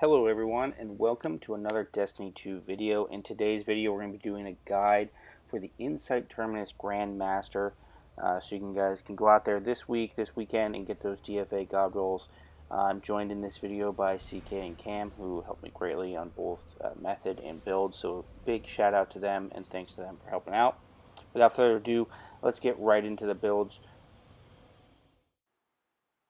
Hello everyone, and welcome to another Destiny 2 video. In today's video we're going to be doing a guide for the Inside Terminus Grandmaster, so you guys can go out there this weekend and get those D.F.A God Rolls. I'm joined in this video by CK and Cam, who helped me greatly on both method and build, so big shout out to them and thanks to them for helping out. Without further ado, let's get right into the builds.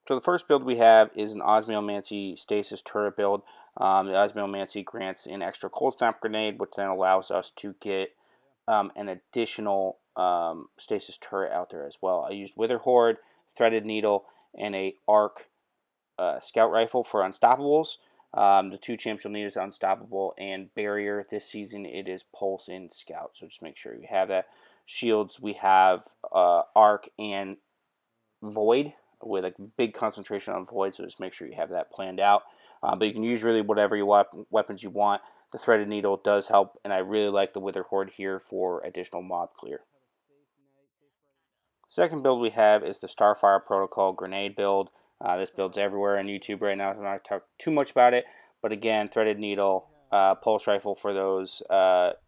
So the first build we have is an Osmeomancy Stasis turret build. The Osmeomancy grants an extra cold snap grenade, which then allows us to get an additional Stasis turret out there as well. I used Wither Horde, Threaded Needle, and a Arc Scout Rifle for Unstoppables. The two champs you'll need is Unstoppable and Barrier. This season it is Pulse and Scout, so just make sure you have that. Shields, we have Arc and Void, with a big concentration on Void, so just make sure you have that planned out. But you can use really whatever weapons you want. The Threaded Needle does help, and I really like the Wither Horde here for additional mob clear. Second build we have is the Starfire Protocol Grenade build. This build's everywhere on YouTube right now, so I'm not going to talk too much about it. But again, Threaded Needle, Pulse Rifle for those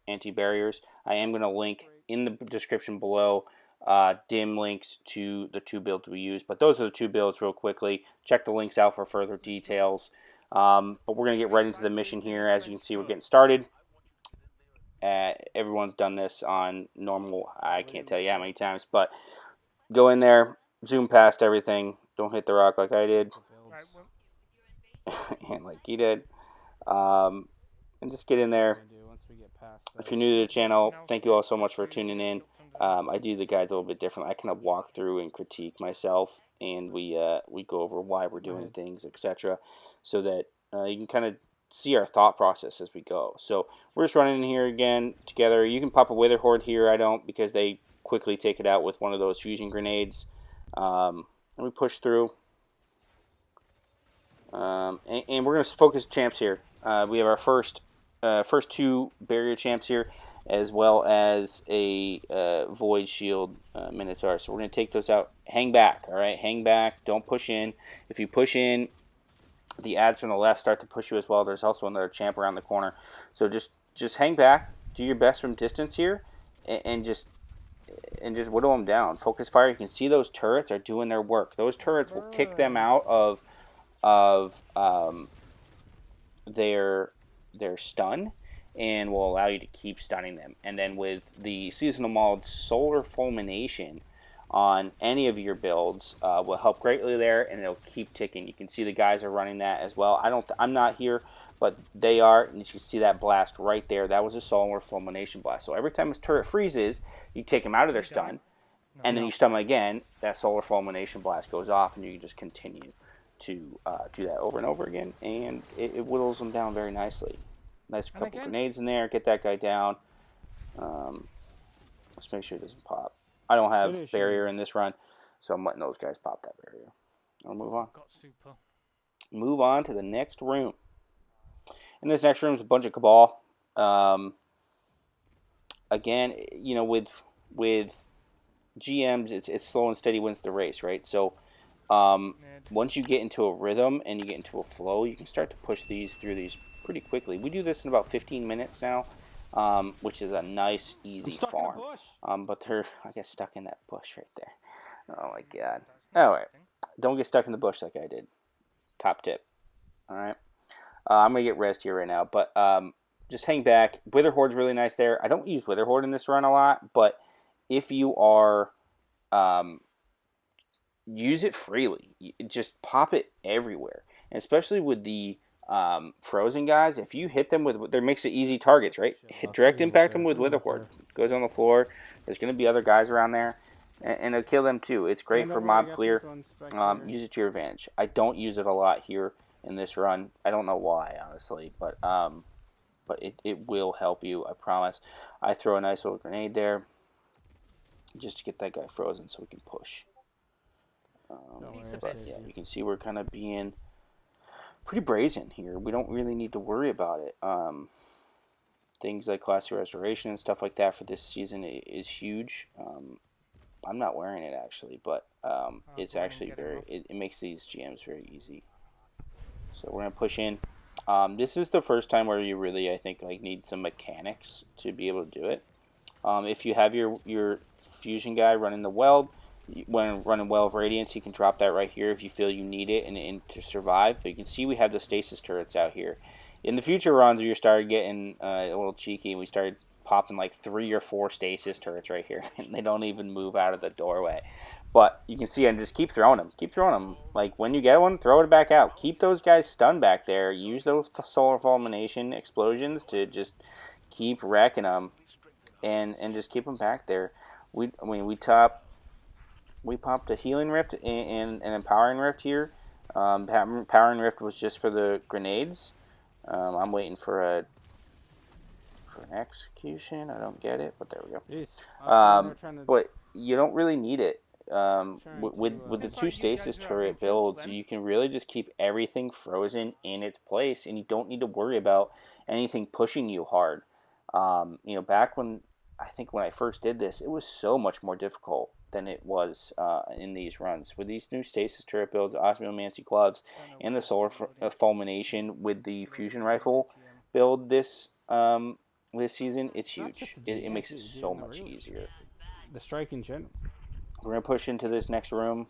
anti-barriers. I am going to link in the description below dim links to the two builds we use, but those are the two builds real quickly. Check the links out for further details. But we're going to get right into the mission here. As you can see, we're getting started. Everyone's done this on normal. I can't tell you how many times, but go in there, zoom past everything. Don't hit the rock like I did, and like he did, and just get in there. If you're new to the channel, thank you all so much for tuning in. I do the guides a little bit different. I kind of walk through and critique myself, and we go over why we're doing things, etc., so that you can kind of see our thought process as we go. So we're just running in here again together. You can pop a Wither Horde here. I don't, because they quickly take it out with one of those fusion grenades. And we push through. And we're going to focus champs here. We have our first two barrier champs here, as well as a Void Shield Minotaur. So we're going to take those out. Hang back, all right? Hang back. Don't push in. If you push in, the ads from the left start to push you as well. There's also another champ around the corner. So just hang back. Do your best from distance here, and just whittle them down. Focus fire. You can see those turrets are doing their work. Those turrets will kick them out of their stun, and will allow you to keep stunning them. And then with the seasonal mod Solar Fulmination on any of your builds will help greatly there, and it'll keep ticking. You can see the guys are running that as well. I'm not here, but they are, and you can see that blast right there. That was a Solar Fulmination blast. So every time this turret freezes, you take them out of their stun, and then you stun them again. That Solar Fulmination blast goes off, and you can just continue to do that over and over again, and it whittles them down very nicely. Nice couple grenades in there. Get that guy down. Let's make sure it doesn't pop. I don't have barrier in this run, so I'm letting those guys pop that barrier. I'll move on. Move on to the next room. In this next room is a bunch of Cabal. Again, you know, with GMs, it's slow and steady wins the race, right? So once you get into a rhythm and you get into a flow, you can start to push through these pretty quickly. We do this in about 15 minutes now, which is a nice, easy farm. But they're, I guess, stuck in that bush right there. Oh my god. Alright. Don't get stuck in the bush like I did. Top tip. Alright. I'm going to get rest here right now, but just hang back. Wither Horde's really nice there. I don't use Wither Horde in this run a lot, but if you are... use it freely. Just pop it everywhere. And especially with the frozen guys, if you hit them with, there makes it easy targets, right? Direct impact them with Wither Horde. Goes on the floor. There's going to be other guys around there, and it'll kill them too. It's great for mob clear. Use it to your advantage. I don't use it a lot here in this run. I don't know why, honestly, but it will help you, I promise. I throw a nice little grenade there just to get that guy frozen so we can push. But yeah, you can see we're kind of being pretty brazen here. We don't really need to worry about it. Things like Classy Restoration and stuff like that for this season is huge. I'm not wearing it actually, but it's actually it makes these GMs very easy. So we're going to push in. This is the first time where you really, I think, like need some mechanics to be able to do it. If you have your fusion guy running the weld, when running Well of Radiance, you can drop that right here if you feel you need it and to survive. But you can see we have the stasis turrets out here. In the future runs, we started getting a little cheeky, and we started popping like 3 or 4 stasis turrets right here, and they don't even move out of the doorway. But you can see, and just keep throwing them. Keep throwing them. Like, when you get one, throw it back out. Keep those guys stunned back there. Use those solar fulmination explosions to just keep wrecking them, and just keep them back there. We popped a healing rift and an empowering rift here. Empowering rift was just for the grenades. I'm waiting for an execution. I don't get it, but there we go. But you don't really need it. With the 2 stasis turret builds, you can really just keep everything frozen in its place, and you don't need to worry about anything pushing you hard. Back when I first did this, it was so much more difficult than it was in these runs. With these new stasis turret builds, Osmeomancy gloves, and the solar fulmination with the fusion rifle build this season, it's huge. It makes it so much easier. The strike in general. We're going to push into this next room.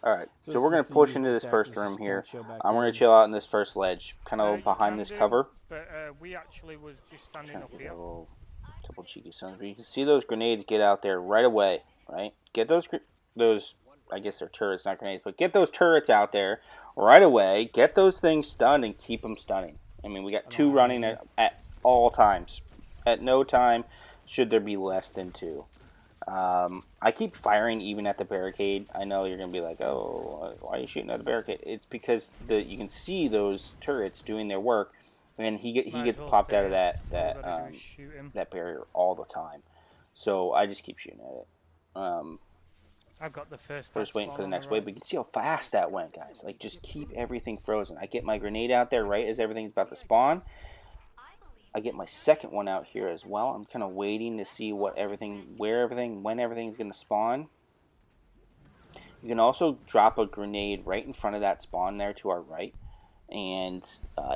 Alright, so we're going to push into this first room here. I'm going to chill out in this first ledge, kind of behind this cover. But we actually was just standing up here. Couple cheeky sons. But you can see those grenades get out there right away, right? Get those, I guess they're turrets, not grenades, but get those turrets out there right away. Get those things stunned and keep them stunning. I mean, we got 2 running at all times. At no time should there be less than 2. I keep firing even at the barricade. I know you're going to be like, oh, why are you shooting at the barricade? It's because you can see those turrets doing their work, and he gets popped out of that barrier all the time. So I just keep shooting at it. I've got the first waiting for the next wave, but you can see how fast that went, guys. Like, just keep everything frozen. I get my grenade out there right as everything's about to spawn. I get my second one out here as well. I'm kind of waiting to see when everything's going to spawn. You can also drop a grenade right in front of that spawn there to our right, and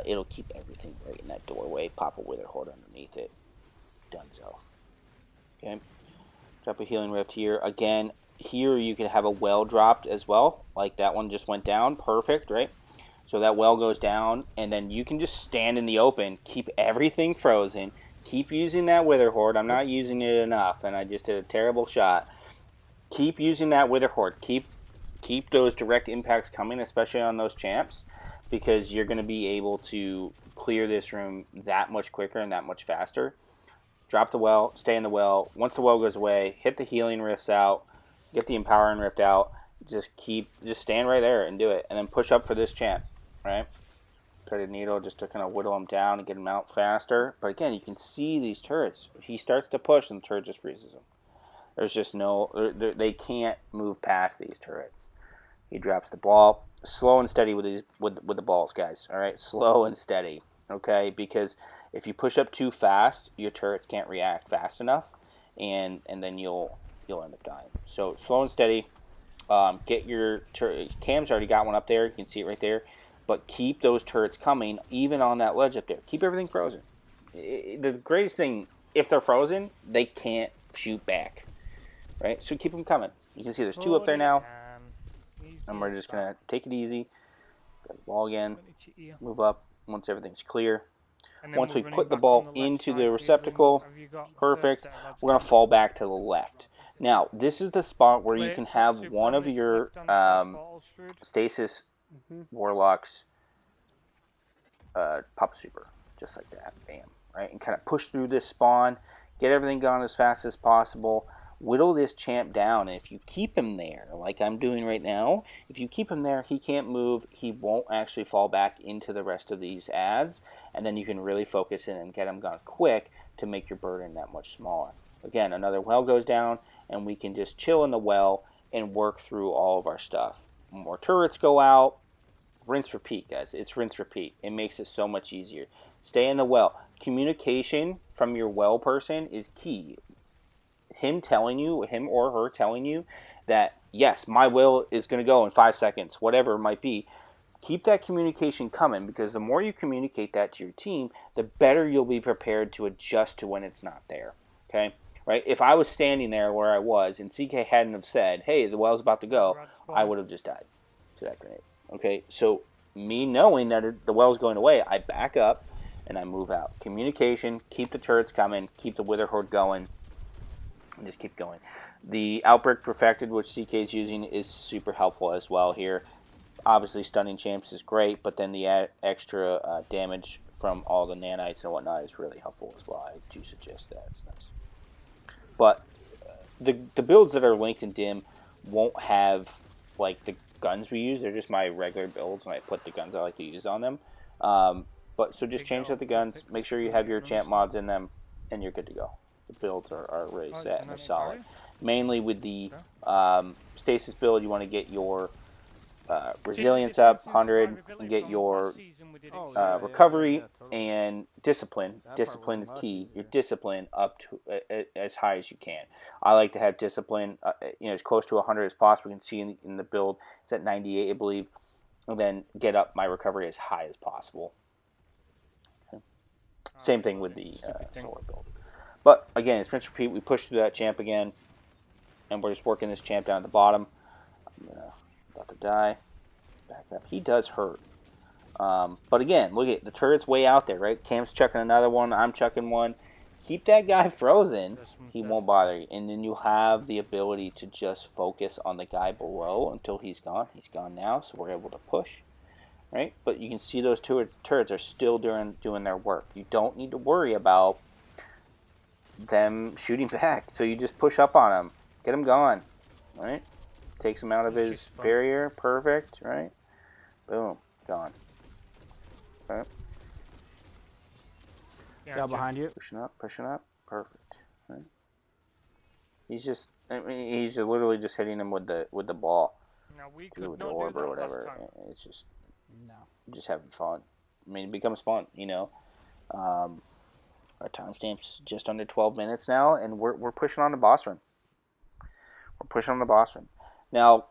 it'll keep everything right in that doorway. Pop a wither horde underneath it. Donezo. Okay. Drop a healing rift here. Again, here you can have a well dropped as well. Like that one just went down. Perfect, right? So that well goes down, and then you can just stand in the open, keep everything frozen, keep using that wither horde. I'm not using it enough, and I just did a terrible shot. Keep using that wither horde. Keep those direct impacts coming, especially on those champs, because you're going to be able to clear this room that much quicker and that much faster. Drop the well, stay in the well. Once the well goes away, hit the healing rifts out, get the empowering rift out. Just stand right there and do it, and then push up for this champ. Right? Threaded needle just to kind of whittle him down and get him out faster. But again, you can see these turrets. He starts to push and the turret just freezes him. There's just they can't move past these turrets. He drops the ball. Slow and steady with the balls, guys. All right? Slow and steady. Okay? Because if you push up too fast, your turrets can't react fast enough, and then you'll end up dying. So slow and steady. Get your Cam's already got one up there. You can see it right there. But keep those turrets coming, even on that ledge up there. Keep everything frozen. The greatest thing, if they're frozen, they can't shoot back. Right? So keep them coming. You can see there's 2 up there now. And we're just going to take it easy. Grab the ball again. Move up once everything's clear. Once we put the ball into the receptacle, perfect, we're going to fall back to the left. Now, this is the spot where you can have one of your stasis warlocks pop a super, just like that, bam, right, and kind of push through this spawn, get everything gone as fast as possible, whittle this champ down, and if you keep him there, like I'm doing right now, if you keep him there, he can't move, he won't actually fall back into the rest of these ads, and then you can really focus in and get him gone quick to make your burden that much smaller. Again, another well goes down, and we can just chill in the well and work through all of our stuff. More turrets go out. Rinse, repeat, guys. It's rinse, repeat. It makes it so much easier. Stay in the well. Communication from your well person is key. Him or her telling you that yes, my will is going to go in 5 seconds, whatever it might be. Keep that communication coming, because the more you communicate that to your team, the better you'll be prepared to adjust to when it's not there. Okay? Right? If I was standing there where I was and CK hadn't have said, hey, the well's about to go, I would have just died to that grenade. Okay? So me knowing that the well's going away, I back up and I move out. Communication, keep the turrets coming, keep the Wither Horde going, and just keep going. The Outbreak Perfected, which CK is using, is super helpful as well here. Obviously, Stunning Champs is great, but then the extra damage from all the nanites and whatnot is really helpful as well. I do suggest that. It's nice. But the builds that are linked in Dim won't have, like, the guns we use. They're just my regular builds, and I put the guns I like to use on them. But so just change out the guns, make sure you have your champ mods in them, and you're good to go. The builds are really set and they're solid. Mainly with the Stasis build, you want to get your resilience up 100, and get your recovery and discipline. Discipline is key. Your discipline up to as high as you can. I like to have discipline as close to 100 as possible. You can see in the build it's at 98, I believe, and then get up my recovery as high as possible. Okay. Same thing with the solar build. But again, it's rinse repeat. We push through that champ again, and we're just working this champ down at the bottom. I'm about to die. Back up. He does hurt. But again, look at the turret's way out there, right? Cam's chucking another one. I'm chucking one. Keep that guy frozen. He won't bother you. And then you'll have the ability to just focus on the guy below until he's gone. He's gone now, so we're able to push. Right? But you can see those turrets are still doing their work. You don't need to worry about them shooting back. So you just push up on him. Get him going. Right? Takes him out of his barrier. Perfect. Right? Boom. Gone. Right? Yeah, behind you. Pushing up. Pushing up. Perfect. Right? He's just... I mean, he's literally just hitting him with the ball. Now we could with the not orb do or that whatever. last time. It's just... No. Just having fun. I mean, it becomes fun, Our timestamp's just under 12 minutes now, and we're pushing on the boss run. We're pushing on the boss run. Now,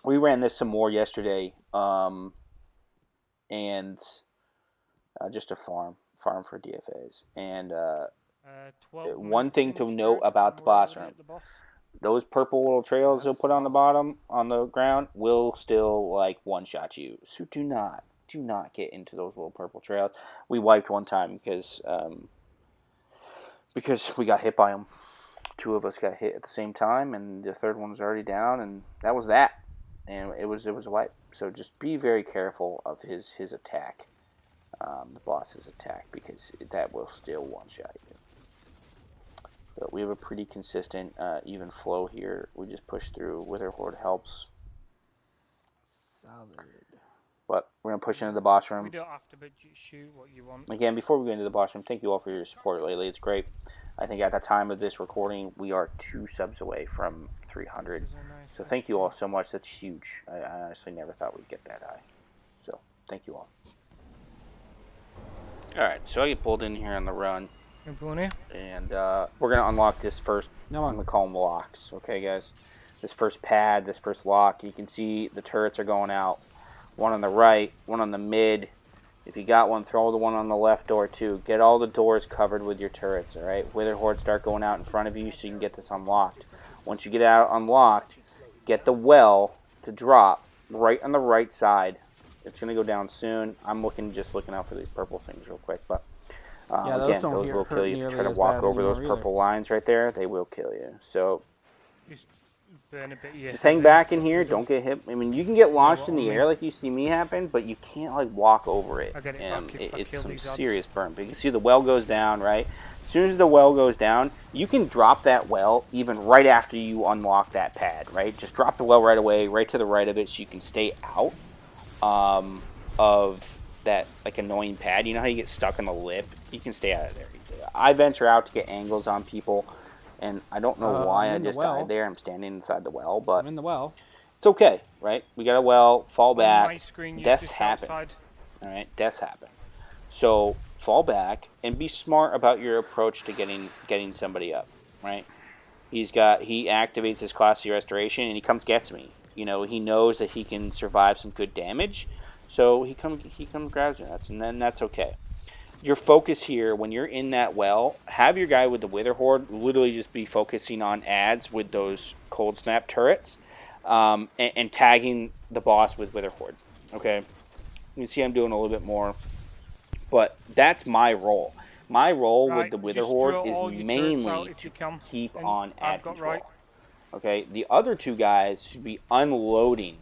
we ran this some more yesterday, and just a farm for D.F.As. And one thing to note about the boss run, those purple little trails they'll put on the bottom, on the ground, will still, like, one-shot you. So do not get into those little purple trails. We wiped one time because we got hit by them. Two of us got hit at the same time, and the third one was already down, and that was that. And it was a wipe. So just be very careful of his attack, the boss's attack, because that will still one-shot you. But we have a pretty consistent, even flow here. We just push through. Wither Horde helps. Solid. But we're going to push into the boss room. We don't have to shoot what you want. Again, before we go into the boss room, thank you all for your support lately. It's great. I think at the time of this recording, we are 2 subs away from 300. So thank you all so much. That's huge. I honestly never thought we'd get that high. So thank you all. Alright, so I get pulled in here on the run. And we're going to unlock this first. I'm going to call them locks. Okay, guys? This first pad, this first lock. You can see the turrets are going out. One on the right, one on the mid. If you got one, throw the one on the left door too. Get all the doors covered with your turrets, alright? Wither Horde start going out in front of you so you can get this unlocked. Once you get out unlocked, get the well to drop right on the right side. It's going to go down soon. I'm just looking out for these purple things real quick. But again, those will kill you. If you try to walk over those purple lines right there, they will kill you. So just hang back in here. Don't get hit. I mean, you can get launched in the air like you see me happen, but you can't, like, walk over it. And it's some serious burn. But you can see the well goes down, right? As soon as the well goes down, you can drop that well even right after you unlock that pad, right? Just drop the well right away, right to the right of it, so you can stay out of that, like, annoying pad. You know how you get stuck in the lip? You can stay out of there. I venture out to get angles on people. And I don't know why I just died there. I'm standing inside the well, but I'm in the well. It's okay, right? We got a well, fall back. Deaths happen. All right, deaths happen. So fall back and be smart about your approach to getting somebody up, right? He activates his classy restoration and he comes gets me. You know, he knows that he can survive some good damage, so he comes grabs me. And that's okay. Your focus here, when you're in that well, have your guy with the Wither Horde literally just be focusing on ads with those Cold Snap turrets, and tagging the boss with Wither Horde. Okay, you can see I'm doing a little bit more, but that's my role. My role with the Wither Horde is mainly to keep on ad control. Right. Okay, the other two guys should be unloading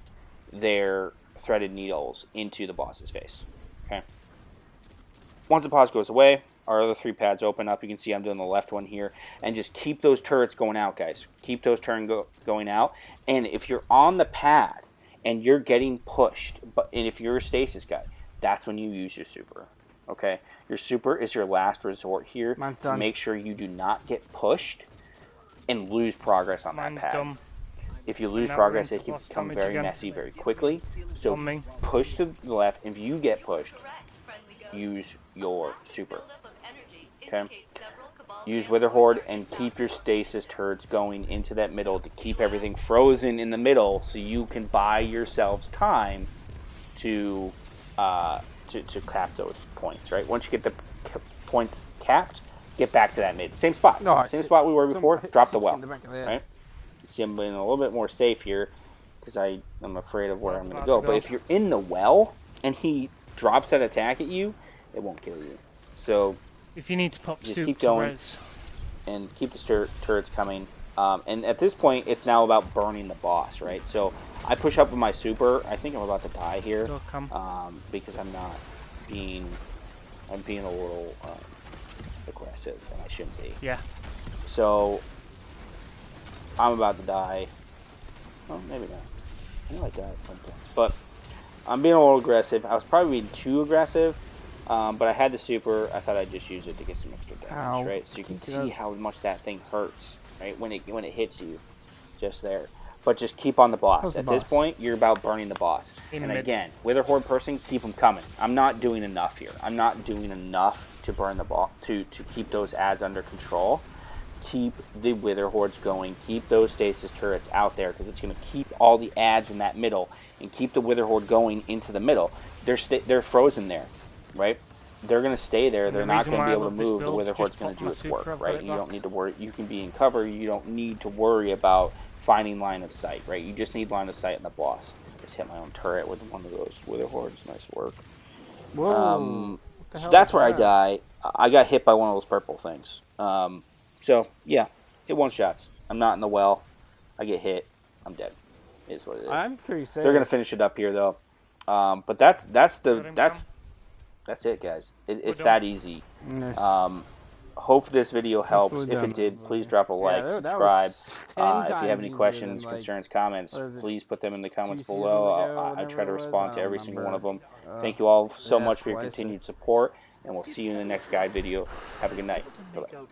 their threaded needles into the boss's face. Okay. Once the pause goes away, our other 3 pads open up. You can see I'm doing the left one here. And just keep those turrets going out, guys. Keep those turrets going out. And if you're on the pad and you're getting pushed, and if you're a stasis guy, that's when you use your super. Okay? Your super is your last resort here to make sure you do not get pushed and lose progress on that pad. If you lose progress, it can become very messy very quickly. So push to the left. If you get pushed, use your super. Okay? Use Wither Horde and keep your stasis turrets going into that middle to keep everything frozen in the middle so you can buy yourselves time to cap those points, right? Once you get the points capped, get back to that mid. Same spot. Same spot we were before. Drop the well. Right? See, I'm being a little bit more safe here because I'm afraid of where I'm going to go. But if you're in the well and he drops that attack at you, it won't kill you. So if you need to pop just keep going and keep the turrets coming. And at this point, it's now about burning the boss, right? So I push up with my super. I think I'm about to die here because I'm being a little aggressive, and I shouldn't be. Yeah. So I'm about to die. Well, maybe not. I know I died at some point, but I'm being a little aggressive. I was probably being too aggressive, but I had the super. I thought I'd just use it to get some extra damage, right? So you can see how much that thing hurts, right? When it hits you, just there. But just keep on the boss. At this point, you're about burning the boss. And again, Wither Horde person, keep them coming. I'm not doing enough here. I'm not doing enough to burn the boss to keep those ads under control. Keep the Wither Hordes going. Keep those stasis turrets out there because it's going to keep all the ads in that middle and keep the Wither Horde going into the middle. They're frozen there, right? They're going to stay there. They're not going to be able to move. The Wither Horde's going to do its work, right? You don't need to worry. You can be in cover. You don't need to worry about finding line of sight, right? You just need line of sight in the boss. Just hit my own turret with one of those Wither Hordes. Nice work. Whoa. So that's where I die. I got hit by one of those purple things. So, yeah, hit one-shots. I'm not in the well. I get hit. I'm dead. It is what it is. I'm pretty safe. They're going to finish it up here, though. But that's it, guys. It's that easy. Hope this video helps. If it did, please drop a like, subscribe. If you have any questions, concerns, comments, please put them in the comments below. I try to respond to every single one of them. Thank you all so much for your continued support, and we'll see you in the next guide video. Have a good night. Bye-bye.